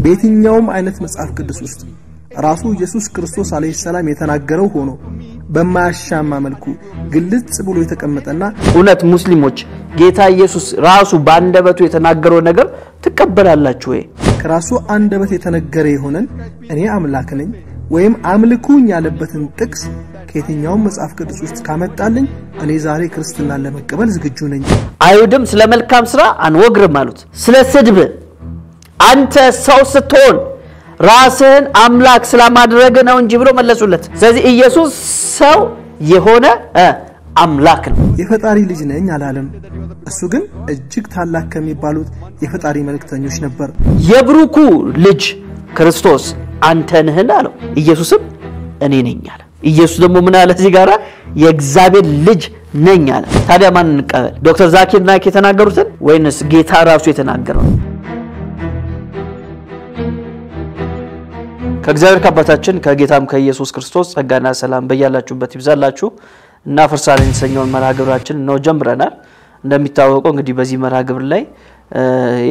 በየትኛውም አይነት መጽሐፍ ቅዱስ ውስጥ ራሱ ኢየሱስ ክርስቶስ አለይሂ ሰላም የተናገረው ሆኖ በማያሻማ መልኩ ግልጽ ብሎ የተቀመጠና እውነት ሙስሊሞች ጌታ ኢየሱስ ራሱ ባንደበቱ የተናገረው ነገር ተቀበላላችሁ ወይ? ከራሱ አንደበት የተነገረ ይሆነን እኔ አምላክ ነኝ ወይም አምልኩኝ ያለበትን ጥቅስ ከየትኛውም መጽሐፍ ቅዱስ ውስጥ ካመጣልኝ እኔ ዛሬ ክርስትናን ለመቀበል ዝግጁ ነኝ። አይሁድም ስለ መልካም ስራ አንወግርም አሉት። ስለ ስድብ አንተ ሰው ስትሆን ራስህን አምላክ ስለማድረግ ነው እንጂ ብሎ መለሱለት። ስለዚህ ኢየሱስ ሰው የሆነ አምላክ ነው። የፈጣሪ ልጅ ነኝ አላለም። እሱ ግን እጅግ ታላቅ ከሚባሉት የፈጣሪ መልእክተኞች ነበር። የብሩኩ ልጅ ክርስቶስ አንተ ነህ አለው። ኢየሱስም እኔ ነኝ አለ። ኢየሱስ ደግሞ ምን አለ እዚህ ጋራ የእግዚአብሔር ልጅ ነኝ አለ። ታዲያ ማን እንቀበል? ዶክተር ዛኪር ናይክ የተናገሩትን ወይንስ ጌታ ራሱ የተናገረው? ከእግዚአብሔር ከአባታችን ከጌታም ከኢየሱስ ክርስቶስ ጸጋና ሰላም በእያላችሁበት ይብዛላችሁ። እና ፍርሳን እንሰኛውን መራግብራችን ነው ጀምረናል። እንደሚታወቀው እንግዲህ በዚህ መራግብር ላይ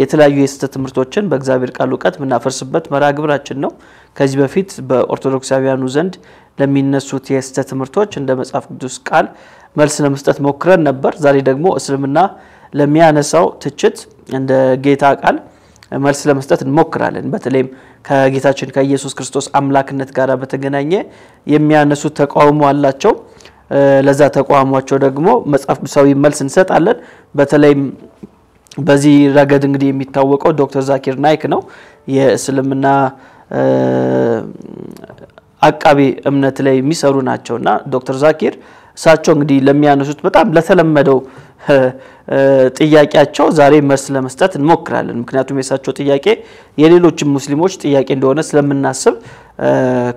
የተለያዩ የስተት ትምህርቶችን በእግዚአብሔር ቃል ዕውቀት ምናፈርስበት መራግብራችን ነው። ከዚህ በፊት በኦርቶዶክሳውያኑ ዘንድ ለሚነሱት የስተት ትምህርቶች እንደ መጽሐፍ ቅዱስ ቃል መልስ ለመስጠት ሞክረን ነበር። ዛሬ ደግሞ እስልምና ለሚያነሳው ትችት እንደ ጌታ ቃል መልስ ለመስጠት እንሞክራለን። በተለይም ከጌታችን ከኢየሱስ ክርስቶስ አምላክነት ጋር በተገናኘ የሚያነሱት ተቃውሞ አላቸው። ለዛ ተቃውሟቸው ደግሞ መጽሐፍ ቅዱሳዊ መልስ እንሰጣለን። በተለይም በዚህ ረገድ እንግዲህ የሚታወቀው ዶክተር ዛኪር ናይክ ነው። የእስልምና አቃቢ እምነት ላይ የሚሰሩ ናቸውና ዶክተር ዛኪር እሳቸው እንግዲህ ለሚያነሱት በጣም ለተለመደው ጥያቄያቸው ዛሬ መልስ ለመስጠት እንሞክራለን። ምክንያቱም የእሳቸው ጥያቄ የሌሎችም ሙስሊሞች ጥያቄ እንደሆነ ስለምናስብ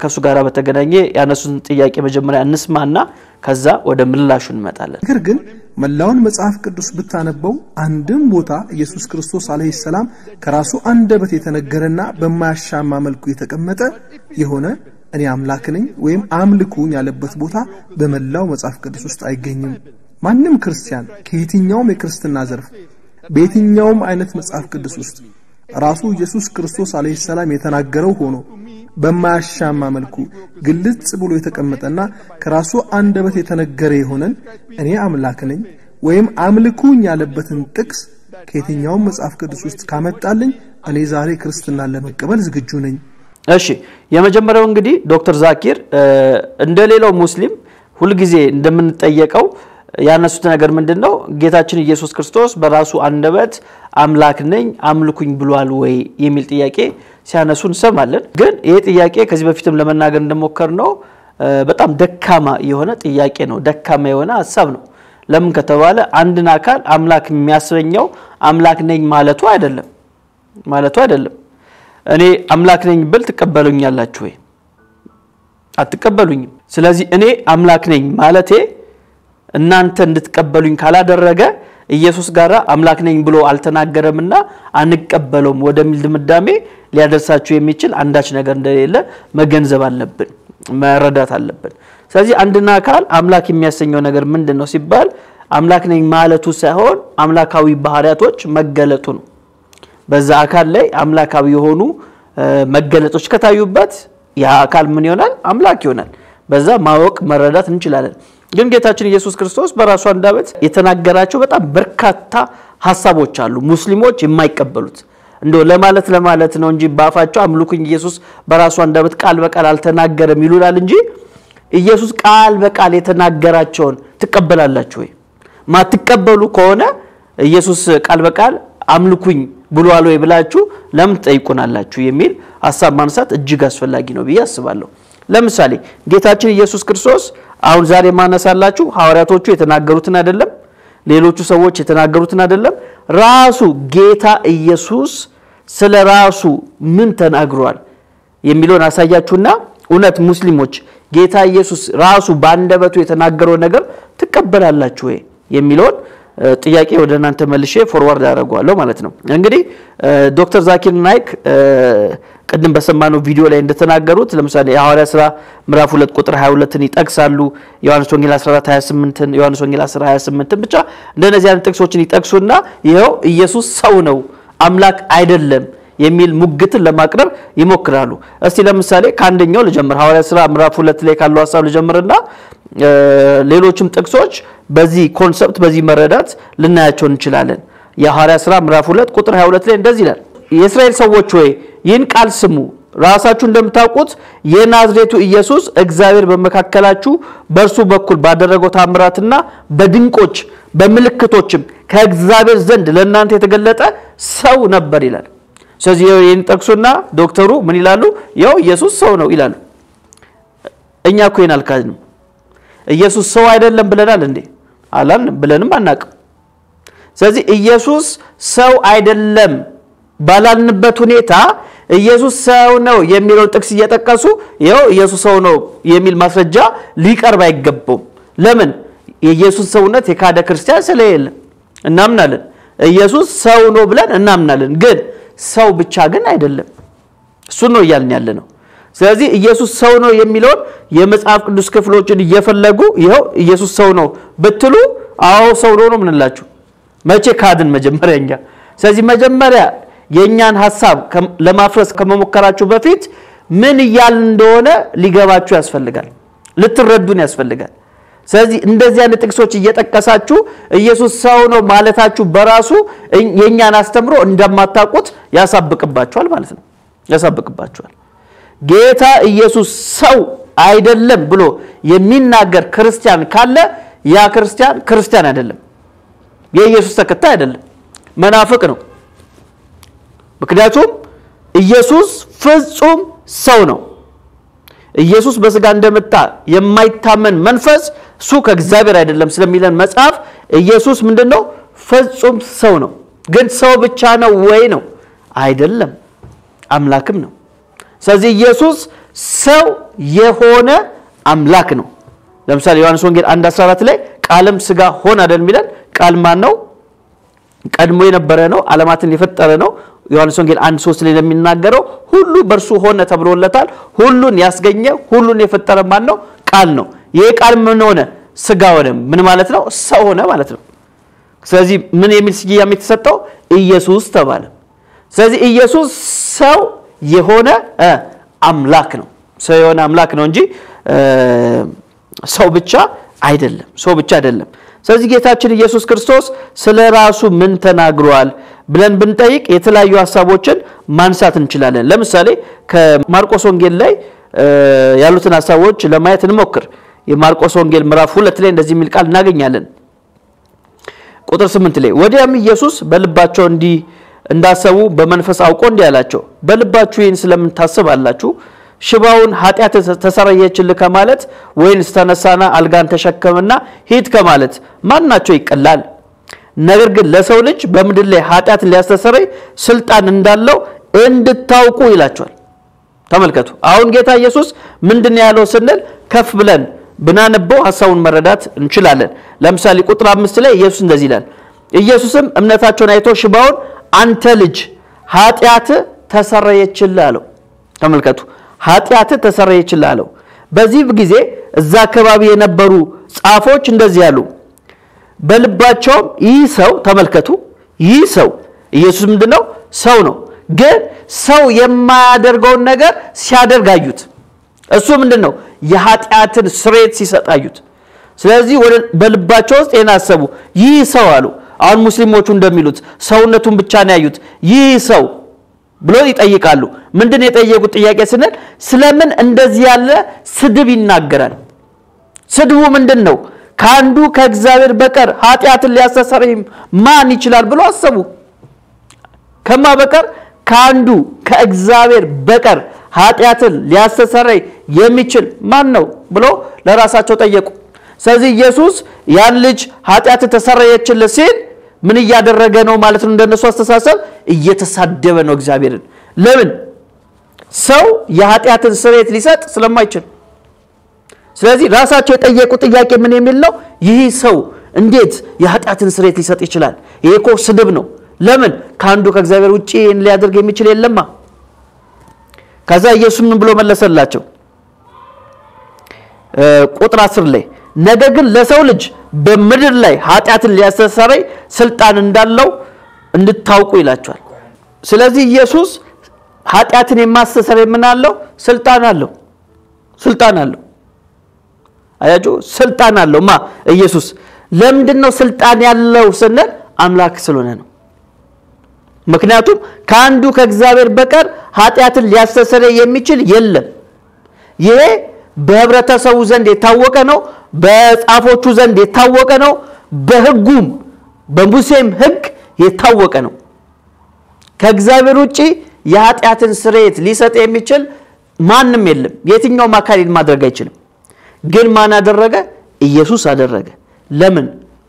ከሱ ጋር በተገናኘ ያነሱትን ጥያቄ መጀመሪያ እንስማና ከዛ ወደ ምላሹ እንመጣለን። ነገር ግን መላውን መጽሐፍ ቅዱስ ብታነበው አንድም ቦታ ኢየሱስ ክርስቶስ አለይሂ ሰላም ከራሱ አንደበት የተነገረና በማያሻማ መልኩ የተቀመጠ የሆነ እኔ አምላክ ነኝ ወይም አምልኩኝ ያለበት ቦታ በመላው መጽሐፍ ቅዱስ ውስጥ አይገኝም። ማንም ክርስቲያን ከየትኛውም የክርስትና ዘርፍ በየትኛውም አይነት መጽሐፍ ቅዱስ ውስጥ ራሱ ኢየሱስ ክርስቶስ አለይሂ ሰላም የተናገረው ሆኖ በማያሻማ መልኩ ግልጽ ብሎ የተቀመጠና ከራሱ አንደበት የተነገረ ይሆነን እኔ አምላክ ነኝ ወይም አምልኩኝ ያለበትን ጥቅስ ከየትኛውም መጽሐፍ ቅዱስ ውስጥ ካመጣልኝ እኔ ዛሬ ክርስትናን ለመቀበል ዝግጁ ነኝ። እሺ የመጀመሪያው እንግዲህ ዶክተር ዛኪር እንደሌላው ሙስሊም ሁሉ ጊዜ እንደምንጠየቀው ያነሱት ነገር ምንድነው? ጌታችን ኢየሱስ ክርስቶስ በራሱ አንደበት አምላክ ነኝ አምልኩኝ ብሏል ወይ የሚል ጥያቄ ሲያነሱን ሰማለን። ግን ይሄ ጥያቄ ከዚህ በፊትም ለመናገር እንደሞከርነው በጣም ደካማ የሆነ ጥያቄ ነው። ደካማ የሆነ ሐሳብ ነው። ለምን ከተባለ አንድን አካል አምላክ የሚያስበኘው አምላክ ነኝ ማለቱ አይደለም። እኔ አምላክ ነኝ ብል ተቀበሉኛላችሁ ወይ? አትቀበሉኝም። ስለዚህ እኔ አምላክ ነኝ ማለቴ እናንተ እንድትቀበሉኝ ካላደረገ ኢየሱስ ጋራ አምላክ ነኝ ብሎ አልተናገረምና አንቀበለውም ወደሚል ድምዳሜ ሊያደርሳችሁ የሚችል አንዳች ነገር እንደሌለ መገንዘብ አለብን፣ መረዳት አለብን። ስለዚህ አንድና አካል አምላክ የሚያሰኘው ነገር ምንድነው ሲባል አምላክ ነኝ ማለቱ ሳይሆን አምላካዊ ባህሪያቶች መገለጡ ነው። በዛ አካል ላይ አምላካዊ የሆኑ መገለጦች ከታዩበት ያ አካል ምን ይሆናል? አምላክ ይሆናል። በዛ ማወቅ መረዳት እንችላለን። ግን ጌታችን ኢየሱስ ክርስቶስ በራሱ አንደበት የተናገራቸው በጣም በርካታ ሐሳቦች አሉ ሙስሊሞች የማይቀበሉት። እንደው ለማለት ነው እንጂ ባፋቸው አምልኩኝ ኢየሱስ በራሱ አንደበት ቃል በቃል አልተናገረም ይሉናል እንጂ ኢየሱስ ቃል በቃል የተናገራቸውን ተቀበላላችሁ ወይ? ማትቀበሉ ከሆነ ኢየሱስ ቃል በቃል አምልኩኝ ብሏል ወይ ብላችሁ ለምን ጠይቁናላችሁ የሚል ሐሳብ ማንሳት እጅግ አስፈላጊ ነው ብዬ አስባለሁ። ለምሳሌ ጌታችን ኢየሱስ ክርስቶስ አሁን ዛሬ ማነሳላችሁ ሐዋርያቶቹ የተናገሩትን አይደለም፣ ሌሎቹ ሰዎች የተናገሩትን አይደለም፣ ራሱ ጌታ ኢየሱስ ስለራሱ ምን ተናግሯል የሚለውን አሳያችሁና እውነት ሙስሊሞች ጌታ ኢየሱስ ራሱ ባንደበቱ የተናገረው ነገር ተቀበላላችሁ ወይ የሚለውን ጥያቄ ወደናንተ መልሼ ፎርዋርድ አደርጋለሁ ማለት ነው። እንግዲህ ዶክተር ዛኪር ናይክ ቀደም በሰማነው ቪዲዮ ላይ እንደተናገሩት ለምሳሌ የሐዋርያ ሥራ ምዕራፍ 2 ቁጥር 22ን ይጠቅሳሉ። ዮሐንስ ወንጌል 14:28ን ዮሐንስ ወንጌል 10:28ን ብቻ እንደነዚህ አይነት ጥቅሶችን ይጠቅሱና ይሄው ኢየሱስ ሰው ነው አምላክ አይደለም የሚል ሙግትን ለማቅረብ ይሞክራሉ። እስቲ ለምሳሌ ከአንደኛው ልጀምር። ሐዋርያት ሥራ ምዕራፍ 2 ላይ ካለው ሐሳብ ልጀምርና ሌሎችም ጥቅሶች በዚህ ኮንሰፕት በዚህ መረዳት ልናያቸው እንችላለን። የሐዋርያት ሥራ ምዕራፍ 2 ቁጥር 22 ላይ እንደዚህ ይላል፣ የእስራኤል ሰዎች ሆይ ይህን ቃል ስሙ፣ ራሳችሁ እንደምታውቁት የናዝሬቱ ኢየሱስ እግዚአብሔር በመካከላችሁ በእርሱ በኩል ባደረገው ተአምራትና በድንቆች በምልክቶችም ከእግዚአብሔር ዘንድ ለእናንተ የተገለጠ ሰው ነበር ይላል። ስለዚህ ይህን ጠቅሱና ዶክተሩ ምን ይላሉ? ያው ኢየሱስ ሰው ነው ይላሉ። እኛ እኮ ይሄን አልካድንም። ኢየሱስ ሰው አይደለም ብለናል እንዴ? አላልንም፣ ብለንም አናውቅም። ስለዚህ ኢየሱስ ሰው አይደለም ባላልንበት ሁኔታ ኢየሱስ ሰው ነው የሚለው ጥቅስ እየጠቀሱ ያው ኢየሱስ ሰው ነው የሚል ማስረጃ ሊቀርብ አይገባም። ለምን? የኢየሱስ ሰውነት የካደ ክርስቲያን ስለሌለ እናምናለን። ኢየሱስ ሰው ነው ብለን እናምናለን፣ ግን ሰው ብቻ ግን አይደለም። እሱ ነው እያልን ያለነው። ስለዚህ ኢየሱስ ሰው ነው የሚለው የመጽሐፍ ቅዱስ ክፍሎችን እየፈለጉ ይሄው ኢየሱስ ሰው ነው ብትሉ አዎ ሰው ነው ምንላችሁ? መቼ ካድን? መጀመሪያኛ። ስለዚህ መጀመሪያ የኛን ሐሳብ ለማፍረስ ከመሞከራችሁ በፊት ምን ይያል እንደሆነ ሊገባችሁ ያስፈልጋል፣ ልትረዱን ያስፈልጋል። ስለዚህ እንደዚህ አይነት ጥቅሶች እየጠቀሳችሁ ኢየሱስ ሰው ነው ማለታችሁ በራሱ የኛን አስተምሮ እንደማታውቁት ያሳብቅባችኋል ማለት ነው። ያሳብቅባችኋል። ጌታ ኢየሱስ ሰው አይደለም ብሎ የሚናገር ክርስቲያን ካለ ያ ክርስቲያን አይደለም፣ የኢየሱስ ተከታይ አይደለም፣ መናፍቅ ነው። ምክንያቱም ኢየሱስ ፍጹም ሰው ነው። ኢየሱስ በስጋ እንደመጣ የማይታመን መንፈስ እሱ ከእግዚአብሔር አይደለም ስለሚለን መጽሐፍ ኢየሱስ ምንድነው? ፍጹም ሰው ነው። ግን ሰው ብቻ ነው ወይ ነው? አይደለም፣ አምላክም ነው። ስለዚህ ኢየሱስ ሰው የሆነ አምላክ ነው። ለምሳሌ ዮሐንስ ወንጌል 1:14 ላይ ቃልም ስጋ ሆነ አይደል የሚለን? ቃል ማን ነው? ቀድሞ የነበረ ነው፣ ዓለማትን የፈጠረ ነው። ዮሐንስ ወንጌል 1:3 ላይ እንደሚናገረው ሁሉ በእርሱ ሆነ ተብሎለታል። ሁሉን ያስገኘ ሁሉን የፈጠረ ማን ነው? ቃል ነው። ይሄ ቃል ምን ሆነ? ስጋ ሆነ። ምን ማለት ነው? ሰው ሆነ ማለት ነው። ስለዚህ ምን የሚል ስያሜ የተሰጠው? ኢየሱስ ተባለ። ስለዚህ ኢየሱስ ሰው የሆነ አምላክ ነው። ሰው የሆነ አምላክ ነው እንጂ ሰው ብቻ አይደለም። ሰው ብቻ አይደለም። ስለዚህ ጌታችን ኢየሱስ ክርስቶስ ስለራሱ ምን ተናግሯል ብለን ብንጠይቅ የተለያዩ ሐሳቦችን ማንሳት እንችላለን። ለምሳሌ ከማርቆስ ወንጌል ላይ ያሉትን ሐሳቦች ለማየት እንሞክር። የማርቆስ ወንጌል ምዕራፍ 2 ላይ እንደዚህ የሚል ቃል እናገኛለን። ቁጥር 8 ላይ ወዲያም ኢየሱስ በልባቸው እንዳሰቡ በመንፈስ አውቆ እንዲህ አላቸው፣ በልባችሁ ይህን ስለምን ታስባላችሁ? ሽባውን ኃጢአት ተሰረየችልህ ከማለት ወይንስ ተነሳና አልጋን ተሸከመና ሂድ ከማለት ማናቸው ይቀላል? ነገር ግን ለሰው ልጅ በምድር ላይ ኃጢአትን ሊያስተሰርይ ስልጣን እንዳለው እንድታውቁ ይላቸዋል። ተመልከቱ። አሁን ጌታ ኢየሱስ ምንድነው ያለው ስንል ከፍ ብለን ብናነበው ሐሳቡን መረዳት እንችላለን። ለምሳሌ ቁጥር 5 ላይ ኢየሱስ እንደዚህ ይላል፣ ኢየሱስም እምነታቸውን አይቶ ሽባውን አንተ ልጅ ኃጢአት ተሰረየችልህ አለው። ተመልከቱ። ኃጢአት ተሰረየችልህ አለው። በዚህ ጊዜ እዛ አካባቢ የነበሩ ጻፎች እንደዚህ ያሉ በልባቸው ይህ ሰው ተመልከቱ፣ ይህ ሰው ኢየሱስ ምንድነው? ሰው ነው። ግን ሰው የማያደርገውን ነገር ሲያደርጋዩት እሱ ምንድነው? የኃጢአትን ስርየት ሲሰጣዩት። ስለዚህ በልባቸው ውስጥ የናሰቡ ይህ ሰው አሉ። አሁን ሙስሊሞቹ እንደሚሉት ሰውነቱን ብቻ ነው ያዩት። ይህ ሰው ብሎ ይጠይቃሉ። ምንድነው የጠየቁት ጥያቄ ስንል ስለምን እንደዚህ ያለ ስድብ ይናገራል? ስድቡ ምንድነው? ካንዱ ከእግዚአብሔር በቀር ኃጢአትን ሊያስተሰርይ ማን ይችላል ብሎ አሰቡ። ከማ በቀር? ካንዱ ከእግዚአብሔር በቀር ኃጢአትን ሊያስተሰርይ የሚችል ማን ነው ብሎ ለራሳቸው ጠየቁ። ስለዚህ ኢየሱስ ያን ልጅ ኃጢአት ተሰረየችልህ ሲል ምን እያደረገ ነው ማለት ነው? እንደነሱ አስተሳሰብ እየተሳደበ ነው እግዚአብሔርን። ለምን? ሰው የኃጢአትን ስርየት ሊሰጥ ስለማይችል። ስለዚህ ራሳቸው የጠየቁት ጥያቄ ምን የሚል ነው? ይህ ሰው እንዴት የኃጢአትን ስርየት ሊሰጥ ይችላል? ይሄ እኮ ስድብ ነው። ለምን? ካንዱ ከእግዚአብሔር ውጪ ሊያደርግ የሚችል የለማ። ከዛ ኢየሱስ ምን ብሎ መለሰላቸው? ቁጥር 10 ላይ ነገር ግን ለሰው ልጅ በምድር ላይ ኃጢአትን ሊያስተሰርይ ስልጣን እንዳለው እንድታውቁ ይላቸዋል። ስለዚህ ኢየሱስ ኃጢአትን የማስተሰረይ ምን አለው ስልጣን አለው አያችሁ ስልጣን አለው ማ ኢየሱስ ለምንድነው ስልጣን ያለው ስንል አምላክ ስለሆነ ነው ምክንያቱም ካንዱ ከእግዚአብሔር በቀር ኃጢአትን ሊያስተሰረይ የሚችል የለም ይሄ በህብረተሰቡ ዘንድ የታወቀ ነው በጻፎቹ ዘንድ የታወቀ ነው በህጉም በሙሴም ህግ የታወቀ ነው ከእግዚአብሔር ውጪ የኃጢአትን ስርየት ሊሰጥ የሚችል ማንንም የለም የትኛውም አካል ማድረግ አይችልም ግን ማን አደረገ ኢየሱስ አደረገ ለምን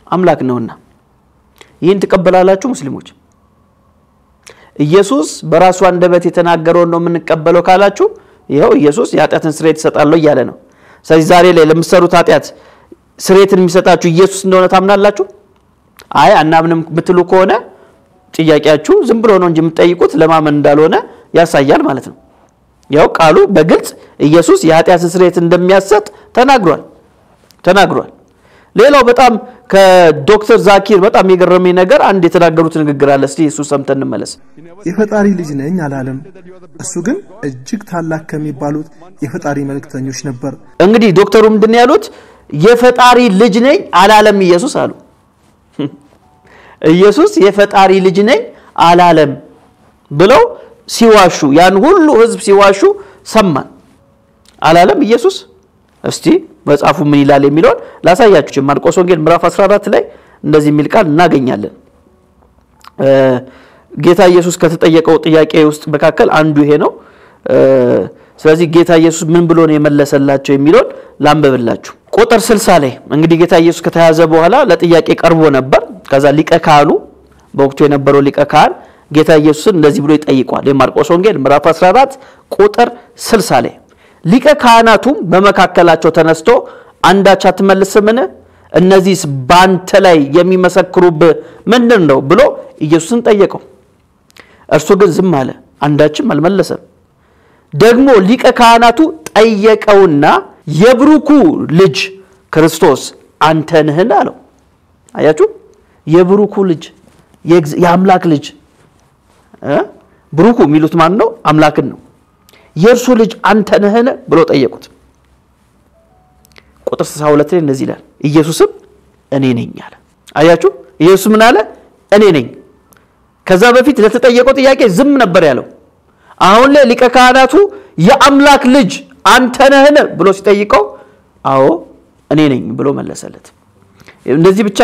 አምላክ ነውና ይህን ተቀበላላችሁ ሙስሊሞች ኢየሱስ በራሱ አንደበት የተናገረው ነው የምንቀበለው ካላችሁ ይሄው ኢየሱስ የኃጢአትን ስርየት ይሰጣል ይያለ ነው ስለዚህ ዛሬ ላይ ለምትሰሩት ኃጢአት ስርየትን የሚሰጣችሁ ኢየሱስ እንደሆነ ታምናላችሁ አይ አናምንም ብትሉ ከሆነ ጥያቄያችሁ ዝም ብሎ ነው እንጂ የምትጠይቁት ለማመን እንዳልሆነ ያሳያል ማለት ነው ያው ቃሉ በግልጽ ኢየሱስ የኃጢአትን ስርየት እንደሚያሰጥ ተናግሯል ሌላው በጣም ከዶክተር ዛኪር በጣም የገረመኝ ነገር አንድ የተናገሩት ንግግር አለ እስቲ ኢየሱስ ሰምተን እንመለስ የፈጣሪ ልጅ ነኝ አላለም እሱ ግን እጅግ ታላቅ ከሚባሉት የፈጣሪ መልእክተኞች ነበር እንግዲህ ዶክተሩ ምንድነው ያሉት የፈጣሪ ልጅ ነኝ አላለም ኢየሱስ አሉ ኢየሱስ የፈጣሪ ልጅ ነኝ አላለም ብለው ሲዋሹ ያን ሁሉ ህዝብ ሲዋሹ ሰማን አላለም ኢየሱስ እስቲ መጽሐፉ ምን ይላል የሚለው ላሳያችሁ ማርቆስ ወንጌል ምዕራፍ 14 ላይ እንደዚህ የሚል ቃል እናገኛለን ጌታ ኢየሱስ ከተጠየቀው ጥያቄ ውስጥ መካከል አንዱ ይሄ ነው ስለዚህ ጌታ ኢየሱስ ምን ብሎ ነው የመለሰላቸው የሚለው ላንበብላችሁ ቁጥር 60 ላይ እንግዲህ ጌታ ኢየሱስ ከተያዘ በኋላ ለጥያቄ ቀርቦ ነበር ከዛ ሊቀ ካህኑ በወቅቱ የነበረው ሊቀ ካህን ጌታ ኢየሱስን እንደዚህ ብሎ ይጠይቋል የማርቆስ ወንጌል ምዕራፍ 14 ቁጥር 60 ላይ ሊቀ ካህናቱም በመካከላቸው ተነስቶ አንዳች አትመልስምን እነዚህስ ባንተ ላይ የሚመሰክሩብ ምንድነው ብሎ ኢየሱስን ጠየቀው እርሱ ግን ዝም አለ አንዳችም አልመለሰም ደግሞ ሊቀ ካህናቱ ጠየቀውና የብሩኩ ልጅ ክርስቶስ አንተ ነህን አለው አያችሁ የብሩኩ ልጅ የአምላክ ልጅ ብሩኩ ሚሉት ማን ነው አምላክን ነው የእርሱ ልጅ አንተ ነህን ብሎ ጠየቁት ቁጥር 62 ላይ እንደዚህ ይላል ኢየሱስም እኔ ነኝ አለ አያችሁ ኢየሱስ ምን አለ እኔ ነኝ ከዛ በፊት ለተጠየቀው ጥያቄ ዝም ነበር ያለው አሁን ላይ ሊቀ ካህናቱ የአምላክ ልጅ አንተ ነህን ብሎ ሲጠይቀው አዎ እኔ ነኝ ብሎ መለሰለት እንደዚህ ብቻ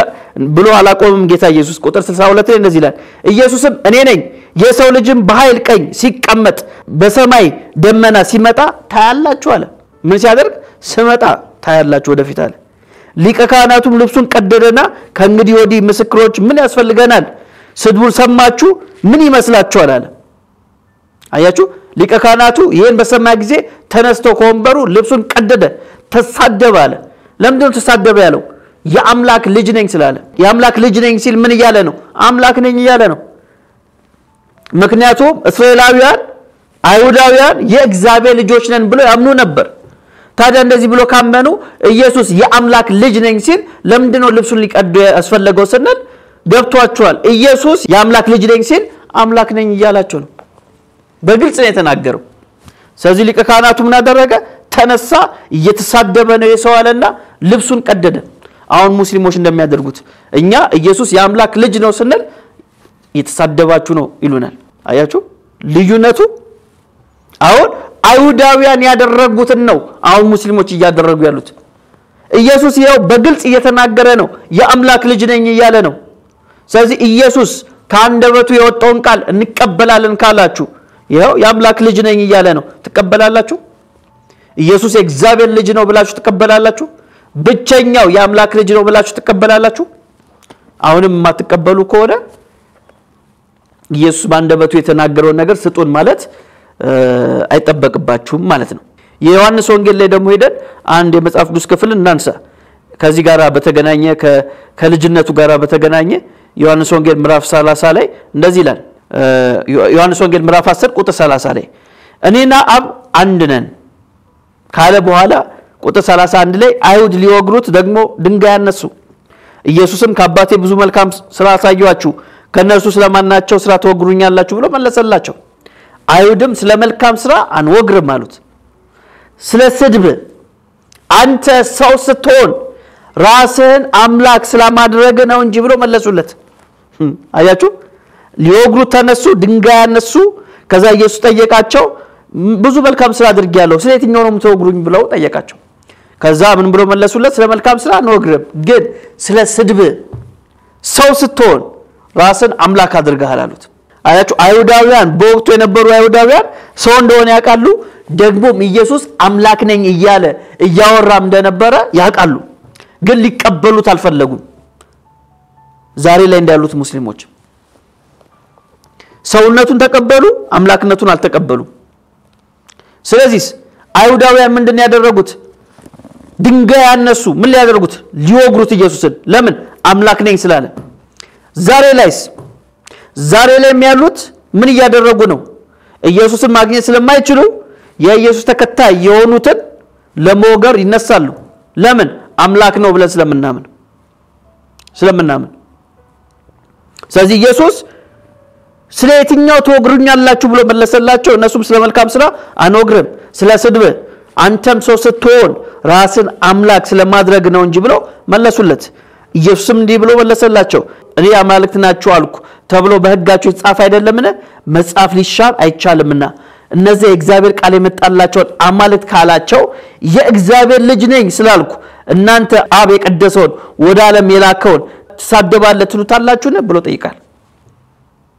ብሎ አላቆምም ጌታ ኢየሱስ ቁጥር 62 ላይ እንደዚህ ይላል ኢየሱስም እኔ ነኝ የሰው ልጅም በኃይል ቀኝ ሲቀመጥ በሰማይ ደመና ሲመጣ ታያላችሁ አለ ምን ሲያደርግ ሲመጣ ታያላችሁ ወደፊት አለ ሊቀ ካህናቱም ልብሱን ቀደደና ከእንግዲህ ወዲህ ምስክሮች ምን ያስፈልገናል ስድቡን ሰማችሁ ምን ይመስላችኋል አለ አያችሁ ሊቀ ካህናቱ ይሄን በሰማ ጊዜ ተነስቶ ከወንበሩ ልብሱን ቀደደ ተሳደበ አለ ለምንድነው ተሳደበ ያለው የአምላክ ልጅ ነኝ ስላለ የአምላክ ልጅ ነኝ ሲል ምን ይያለ ነው አምላክ ነኝ ይያለ ነው ምክንያቱም እስራኤላውያን አይሁዳውያን የእግዚአብሔር ልጆች ነን ብለው ያምኑ ነበር ታዲያ እንደዚህ ብሎ ካመኑ ኢየሱስ የአምላክ ልጅ ነኝ ሲል ለምንድነው ልብሱን ሊቀድ ያስፈልገው ስንል ገብቷቸዋል ኢየሱስ የአምላክ ልጅ ነኝ ሲል አምላክ ነኝ ይያላቸው ነው በግልጽ ነው የተናገረው ስለዚህ ሊቀ ካህናቱ ምን አደረገ ተነሳ እየተሳደበ ነው የሰው አለና ልብሱን ቀደደ አሁን ሙስሊሞች እንደሚያደርጉት እኛ ኢየሱስ የአምላክ ልጅ ነው ስንል እየተሳደባችሁ ነው ይሉናል አያችሁ ልዩነቱ አሁን አይሁዳውያን ያደረጉትን ነው አሁን ሙስሊሞች እያደረጉ ያሉት ኢየሱስ ይሄው በግልጽ እየተናገረ ነው የአምላክ ልጅ ነኝ ይያለ ነው ስለዚህ ኢየሱስ ካንደበቱ የወጣውን ቃል እንቀበላለን ካላችሁ ይሄው የአምላክ ልጅ ነኝ ይያለ ነው ተቀበላላችሁ ኢየሱስ የእግዚአብሔር ልጅ ነው ብላችሁ ተቀበላላችሁ ብቸኛው የአምላክ ልጅ ነው ብላችሁ ተቀበላላችሁ አሁንም ማትቀበሉ ከሆነ ኢየሱስ ባንደበቱ የተናገረው ነገር ስጡን ማለት አይተበቅባችሁም ማለት ነው የዮሐንስ ወንጌል ላይ ደግሞ ሄደን አንድ የመጽሐፍ ቅዱስ ክፍል እናንሳ ከዚህ ጋራ በተገናኘ ከልጅነቱ ጋራ በተገናኘ ዮሐንስ ወንጌል ምዕራፍ 30 ላይ እንደዚህ ይላል ዮሐንስ ወንጌል ምዕራፍ 10 ቁጥር 30 ላይ እኔና አብ አንድ ነን ካለ በኋላ ቁጥር 31 ላይ አይሁድ ሊወግሩት ደግሞ ድንጋይ ያነሱ ኢየሱስም ከአባቴ ብዙ መልካም ስራ አሳያችሁ ከነሱ ስለማናቸው ስራ ተወግሩኛላችሁ ብሎ መለሰላቸው አይሁድም ስለ መልካም ስራ አንወግርም አሉት። ስለ ስድብ አንተ ሰው ስትሆን ራስህን አምላክ ስለማድረግ ነው እንጂ ብሎ መለሱለት። አያችሁ ሊወግሩ ተነሱ፣ ድንጋይ ያነሱ። ከዛ ኢየሱስ ጠየቃቸው ብዙ መልካም ስራ አድርጌያለሁ ስለየትኛው ነው የምትወግሩኝ ብለው ጠየቃቸው። ከዛ ምን ብሎ መለሱለት? ስለ መልካም ስራ አንወግርም፣ ግን ስለ ስድብ ሰው ስትሆን ራስን አምላክ አድርገሃል አሉት። አያችሁ አይሁዳውያን በወቅቱ የነበሩ አይሁዳውያን ሰው እንደሆነ ያውቃሉ። ደግሞም ኢየሱስ አምላክ ነኝ እያለ እያወራም እንደነበረ ያውቃሉ፣ ግን ሊቀበሉት አልፈለጉም። ዛሬ ላይ እንዳሉት ሙስሊሞች ሰውነቱን ተቀበሉ፣ አምላክነቱን አልተቀበሉ። ስለዚህ አይሁዳውያን ምንድነው ያደረጉት? ድንጋይ ያነሱ። ምን ሊያደርጉት? ሊወግሩት ኢየሱስን። ለምን? አምላክ ነኝ ስላለ። ዛሬ ላይ የሚያሉት ምን እያደረጉ ነው? ኢየሱስን ማግኘት ስለማይችሉ የኢየሱስ ተከታይ የሆኑትን ለመወገር ይነሳሉ። ለምን? አምላክ ነው ብለን ስለምናምን። ስለዚህ ኢየሱስ ስለ የትኛው ተወግሩኛላችሁ ብሎ መለሰላቸው። እነሱም ስለ መልካም ስራ አንወግርም፣ ስለ ስድብ አንተም ሰው ስትሆን ራስን አምላክ ስለማድረግ ነው እንጂ ብሎ መለሱለት። ኢየሱስም እንዲህ ብሎ መለሰላቸው እኔ አማልክት ናችሁ አልኩ ተብሎ በሕጋችሁ የተጻፈ አይደለምን? መጽሐፍ ሊሻር አይቻልምና። እነዚህ የእግዚአብሔር ቃል የመጣላቸው አማልክት ካላቸው የእግዚአብሔር ልጅ ነኝ ስላልኩ እናንተ አብ የቀደሰውን ወደ ዓለም የላከውን ተሳደባለ ትሉታላችሁን ብሎ ጠይቃል።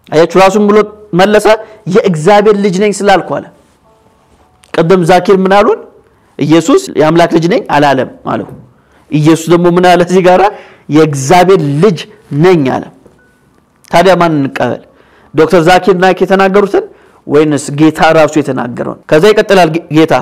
አያችሁ ራሱን ብሎ መለሰ የእግዚአብሔር ልጅ ነኝ ስላልኩ አለ። ቀደም ዛኪር ምን አሉን? ኢየሱስ የአምላክ ልጅ ነኝ አላለም አለው። ኢየሱስ ደግሞ ምን አለ እዚህ ጋራ? የእግዚአብሔር ልጅ ነኝ አለ። ታዲያ ማን እንቀበል? ዶክተር ዛኪር ናይክ የተናገሩትን ወይንስ ጌታ ራሱ የተናገረውን? ከዛ ይቀጥላል ጌታ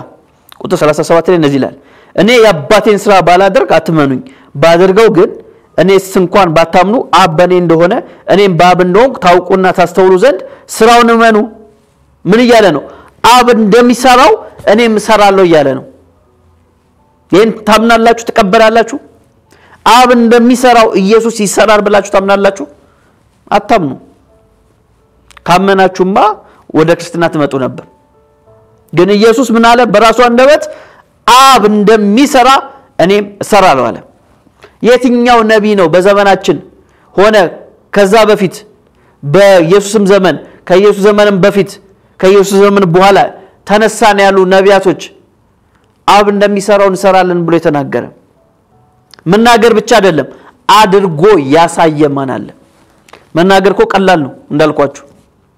ቁጥር 37 ላይ እንደዚህ ይላል እኔ የአባቴን ስራ ባላደርግ አትመኑኝ፣ ባደርገው ግን እኔስ እንኳን ባታምኑ አብ በኔ እንደሆነ እኔም በአብ እንደሆንኩ ታውቁና ታስተውሉ ዘንድ ስራውን እመኑ። ምን እያለ ነው? አብ እንደሚሰራው እኔም እሰራለሁ እያለ ነው። ይሄን ታምናላችሁ? ተቀበላላችሁ? አብ እንደሚሰራው ኢየሱስ ይሰራል ብላችሁ ታምናላችሁ? አታምኑ። ካመናችሁማ ወደ ክርስትና ትመጡ ነበር። ግን ኢየሱስ ምን አለ? በራሱ አንደበት አብ እንደሚሰራ እኔም እሰራለሁ አለ። የትኛው ነብይ ነው በዘመናችን ሆነ ከዛ በፊት በኢየሱስም ዘመን ከኢየሱስ ዘመንም በፊት ከኢየሱስ ዘመን በኋላ ተነሳን ያሉ ነቢያቶች አብ እንደሚሰራው እንሰራለን ብሎ የተናገረ? መናገር ብቻ አይደለም አድርጎ ያሳየማን አለ። መናገር እኮ ቀላል ነው እንዳልኳችሁ፣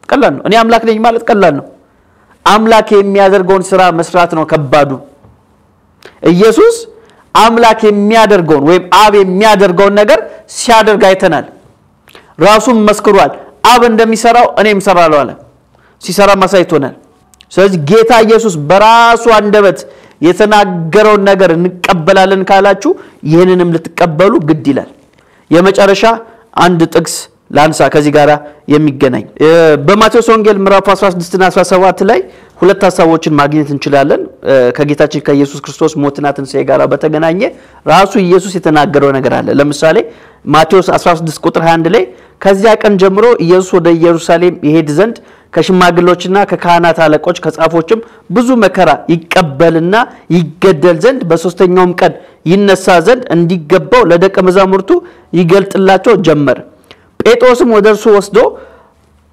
ቀላል ነው። እኔ አምላክ ነኝ ማለት ቀላል ነው። አምላክ የሚያደርገውን ስራ መስራት ነው ከባዱ። ኢየሱስ አምላክ የሚያደርገውን ወይም አብ የሚያደርገውን ነገር ሲያደርግ አይተናል። ራሱን መስክሯል። አብ እንደሚሰራው እኔም እሰራለሁ አለ። ሲሰራ ማሳይቶናል። ስለዚህ ጌታ ኢየሱስ በራሱ አንደበት የተናገረውን ነገር እንቀበላለን ካላችሁ ይሄንንም ልትቀበሉ ግድ ይላል። የመጨረሻ አንድ ጥቅስ ላንሳ ከዚህ ጋራ የሚገናኝ በማቴዎስ ወንጌል ምዕራፍ 16 እና 17 ላይ ሁለት ሐሳቦችን ማግኘት እንችላለን። ከጌታችን ከኢየሱስ ክርስቶስ ሞትና ትንሣኤ ጋራ በተገናኘ ራሱ ኢየሱስ የተናገረው ነገር አለ። ለምሳሌ ማቴዎስ 16 ቁጥር 21 ላይ ከዚያ ቀን ጀምሮ ኢየሱስ ወደ ኢየሩሳሌም ይሄድ ዘንድ ከሽማግሌዎችና ከካህናት አለቆች ከጻፎችም ብዙ መከራ ይቀበልና ይገደል ዘንድ በሶስተኛውም ቀን ይነሳ ዘንድ እንዲገባው ለደቀ መዛሙርቱ ይገልጥላቸው ጀመረ። ጴጥሮስም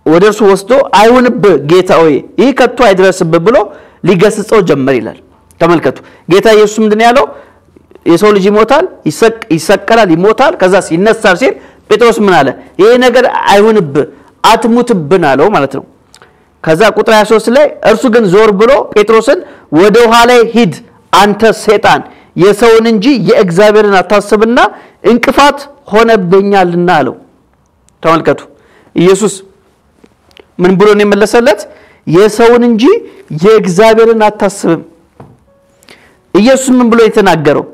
ወደርሱ ወስዶ አይሁንብ ጌታ ሆይ ይህ ከቶ አይድረስብ ብሎ ሊገስጸው ጀመር ይላል። ተመልከቱ ጌታ ኢየሱስ ምንድነው ያለው? የሰው ልጅ ይሞታል፣ ይሰቀላል፣ ይሞታል፣ ከዛስ ይነሳል ሲል ጴጥሮስ ምን አለ? ይሄ ነገር አይሁንብ አትሙትብን አለው ማለት ነው። ከዛ ቁጥር 23 ላይ እርሱ ግን ዞር ብሎ ጴጥሮስን ወደ ኋላ ሂድ አንተ ሰይጣን የሰውን እንጂ የእግዚአብሔርን አታስብና እንቅፋት ሆነብኛልና አለው። ተመልከቱ ኢየሱስ ምን ብሎ ነው የመለሰለት? የሰውን እንጂ የእግዚአብሔርን አታስብም። ኢየሱስ ምን ብሎ የተናገረው?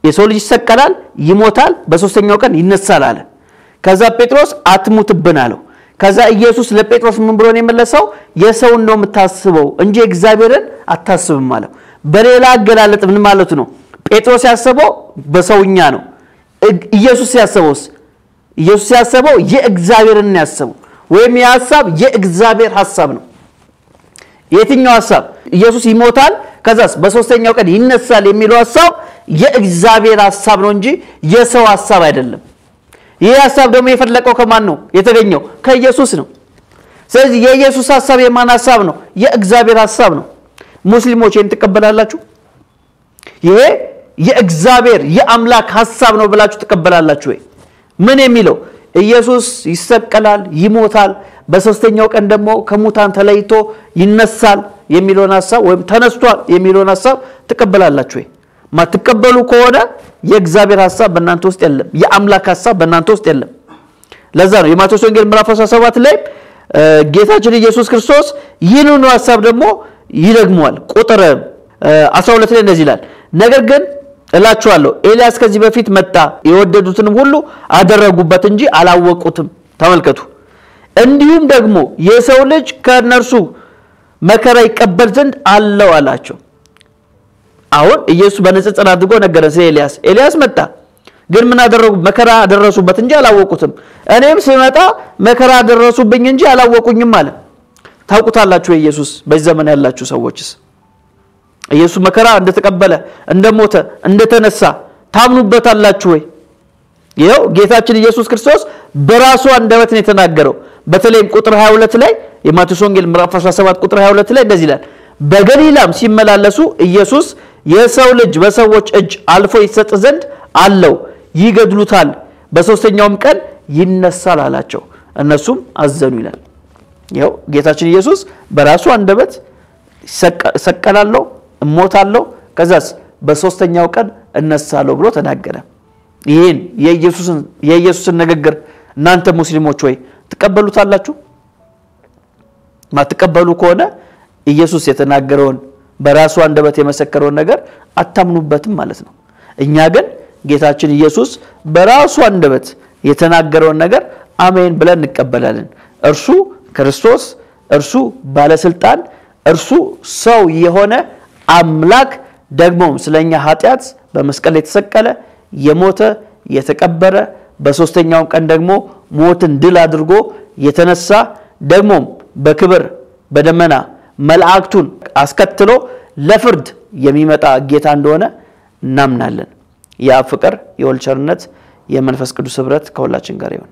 የሰው ልጅ ይሰቀላል፣ ይሞታል፣ በሶስተኛው ቀን ይነሳል አለ። ከዛ ጴጥሮስ አትሙትብን አለው። ከዛ ኢየሱስ ለጴጥሮስ ምን ብሎ ነው የመለሰው? የሰውን ነው የምታስበው እንጂ እግዚአብሔርን አታስብም ማለት። በሌላ አገላለጥ ምን ማለት ነው? ጴጥሮስ ያሰበው በሰውኛ ነው። ኢየሱስ ያሰበው የእግዚአብሔርን ያሰበው ወይም የሐሳብ የእግዚአብሔር ሐሳብ ነው። የትኛው ሐሳብ ኢየሱስ ይሞታል ከዛስ በሶስተኛው ቀን ይነሳል የሚለው ሐሳብ የእግዚአብሔር ሐሳብ ነው እንጂ የሰው ሐሳብ አይደለም ይሄ ሐሳብ ደግሞ የፈለቀው ከማን ነው የተገኘው ከኢየሱስ ነው ስለዚህ የኢየሱስ ሐሳብ የማን ሐሳብ ነው የእግዚአብሔር ሐሳብ ነው ሙስሊሞች ይሄን ተቀበላላችሁ ይሄ የእግዚአብሔር የአምላክ ሐሳብ ነው ብላችሁ ተቀበላላችሁ ወይ ምን የሚለው ኢየሱስ ይሰቀላል ይሞታል በሶስተኛው ቀን ደግሞ ከሙታን ተለይቶ ይነሳል የሚለውን ሐሳብ ወይም ተነስቷል የሚለውን ሐሳብ ተቀበላላችሁ ወይ ማትቀበሉ ከሆነ የእግዚአብሔር ሐሳብ በእናንተ ውስጥ የለም የአምላክ ሐሳብ በእናንተ ውስጥ የለም ለዛ ነው የማቴዎስ ወንጌል ምዕራፍ 17 ላይ ጌታችን ኢየሱስ ክርስቶስ ይህንን ሐሳብ ደግሞ ይደግመዋል ቁጥር 12 ላይ እንደዚህ ይላል ነገር ግን እላችኋለሁ ኤልያስ ከዚህ በፊት መጣ የወደዱትንም ሁሉ አደረጉበት እንጂ አላወቁትም ተመልከቱ እንዲሁም ደግሞ የሰው ልጅ ከነርሱ መከራ ይቀበል ዘንድ አለው አላቸው አሁን ኢየሱስ በንጽጽር አድርጎ ነገረ ስለ ኤልያስ መጣ ግን ምን አደረጉ መከራ አደረሱበት እንጂ አላወቁትም እኔም ስመጣ መከራ አደረሱብኝ እንጂ አላወቁኝም አለ ታውቁታላችሁ ኢየሱስ በዚህ ዘመን ያላችሁ ሰዎችስ ኢየሱስ መከራ እንደተቀበለ እንደሞተ እንደተነሳ ታምኑበታላችሁ ወይ ይሄው ጌታችን ኢየሱስ ክርስቶስ በራሱ አንደበት ነው የተናገረው በተለይም ቁጥር 22 ላይ የማቴዎስ ወንጌል ምዕራፍ 17 ቁጥር 22 ላይ እንደዚህ ይላል በገሊላም ሲመላለሱ ኢየሱስ የሰው ልጅ በሰዎች እጅ አልፎ ይሰጥ ዘንድ አለው ይገድሉታል በሶስተኛውም ቀን ይነሳል አላቸው እነሱም አዘኑ ይላል ይሄው ጌታችን ኢየሱስ በራሱ አንደበት ሰቀላለሁ እሞታለሁ ከዛስ በሶስተኛው ቀን እነሳለሁ ብሎ ተናገረ ይሄን የኢየሱስን ንግግር እናንተ ሙስሊሞች ወይ ተቀበሉታላችሁ ማትቀበሉ ከሆነ ኢየሱስ የተናገረውን በራሱ አንደበት የመሰከረውን ነገር አታምኑበትም ማለት ነው እኛ ግን ጌታችን ኢየሱስ በራሱ አንደበት የተናገረውን ነገር አሜን ብለን እንቀበላለን እርሱ ክርስቶስ እርሱ ባለስልጣን እርሱ ሰው የሆነ አምላክ ደግሞም ስለኛ ኃጢያት በመስቀል የተሰቀለ የሞተ የተቀበረ በሶስተኛው ቀን ደግሞ ሞትን ድል አድርጎ የተነሳ ደግሞም በክብር በደመና መላእክቱን አስከትሎ ለፍርድ የሚመጣ ጌታ እንደሆነ እናምናለን ያ ፍቅር የወልድ ቸርነት የመንፈስ ቅዱስ ህብረት ከሁላችን ጋር ይሁን